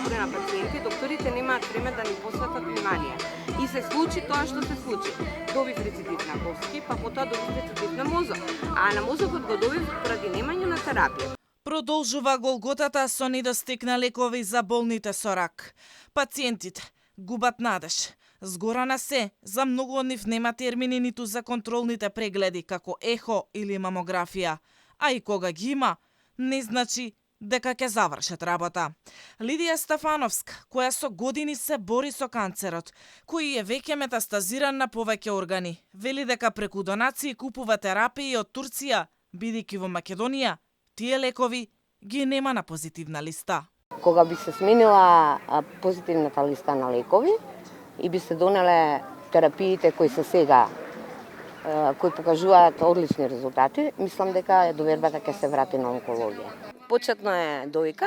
број на пациенти, докторите немаат време да ни посветат внимание. И се случи тоа што се случи. Добив рецидив на коски, па потоа добив рецидив на мозок. А на мозокот го добив поради немање на терапија. Продолжува голготата со недостиг на лекови за болните со рак. Пациентите губат надеж. Згора на се, за многу од нив нема термини ниту за контролните прегледи, како ехо или мамографија. А и кога ги има, не значи дека ќе завршат работа. Лидија Стефановска, која со години се бори со канцерот, кој е веќе метастазиран на повеќе органи, вели дека преку донации купува терапии од Турција, бидејќи во Македонија тие лекови ги нема на позитивна листа. Кога би се сменила позитивната листа на лекови и би се донеле терапиите кои се сега, кои покажуваат одлични резултати, мислам дека довербата ќе се врати на онкологија. Почетно е дојка,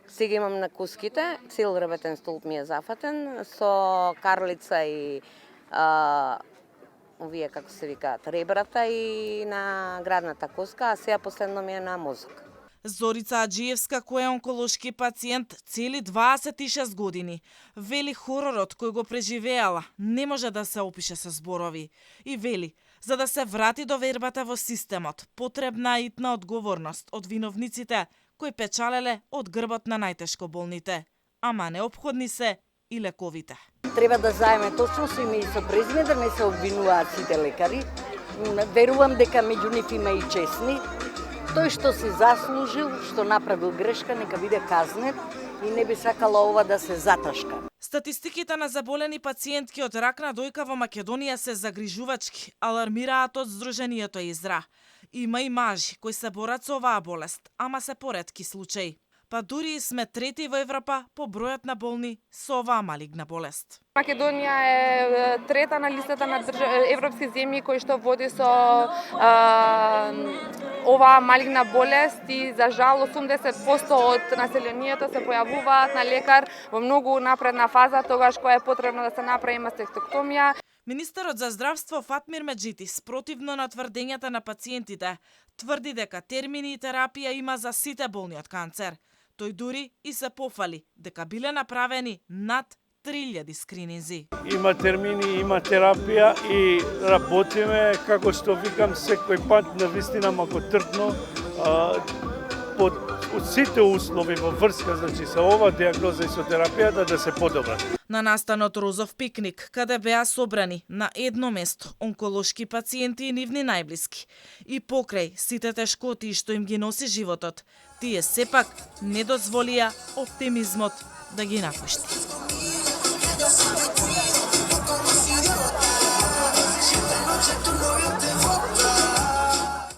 сега имам на куските, цел ребетен столб ми е зафатен, со карлица и овие, како се викаат, ребрата и на градната коска, а сега последно ми е на мозок. Зорица Аджиевска, која е онколошки пациент цели 26 години, вели хоророт кој го преживеала не може да се опише со зборови. И вели, за да се врати довербата во системот, потребна е итна одговорност од виновниците кои печалеле од грбот на најтешко болните. Ама неопходни се и лековите. Треба да заеме точно со име и со презиме, да не се обвинуваат сите лекари. Верувам дека меѓу нив има и честни. Тој што се заслужил, што направил грешка, нека биде казнет и не би сакала ова да се заташка. Статистиките на заболени пациентки од рак на дојка во Македонија се загрижувачки, алармираат од Сдруженијето Изра. Има и мажи кои се борат со оваа болест, ама се поретки случаи. Па дури сме трети во Европа по бројот на болни со оваа малигна болест. Македонија е трета на листата на европски земји кои што води со оваа малигна болест и за жал 80% од населението се појавуваат на лекар во многу напредна фаза, тогаш кога е потребно да се направи мастектомија. Министерот за здравство Фатмир Меджити, спротивно на тврдењата на пациентите, тврди дека термини и терапија има за сите болни од канцер. Тој дури и се пофали дека биле направени над 3000 скрининзи. Има термини, има терапија и работиме, како што викам, секој пат на вистина мако тртно под сите услови во врска, значи со ова диагноза и со терапијата да се подобрат. На настанот Розов пикник, каде беа собрани на едно место онколошки пациенти и нивни најблиски, и покрај сите тешкоти што им ги носи животот, тие сепак не дозволија оптимизмот да ги напушти.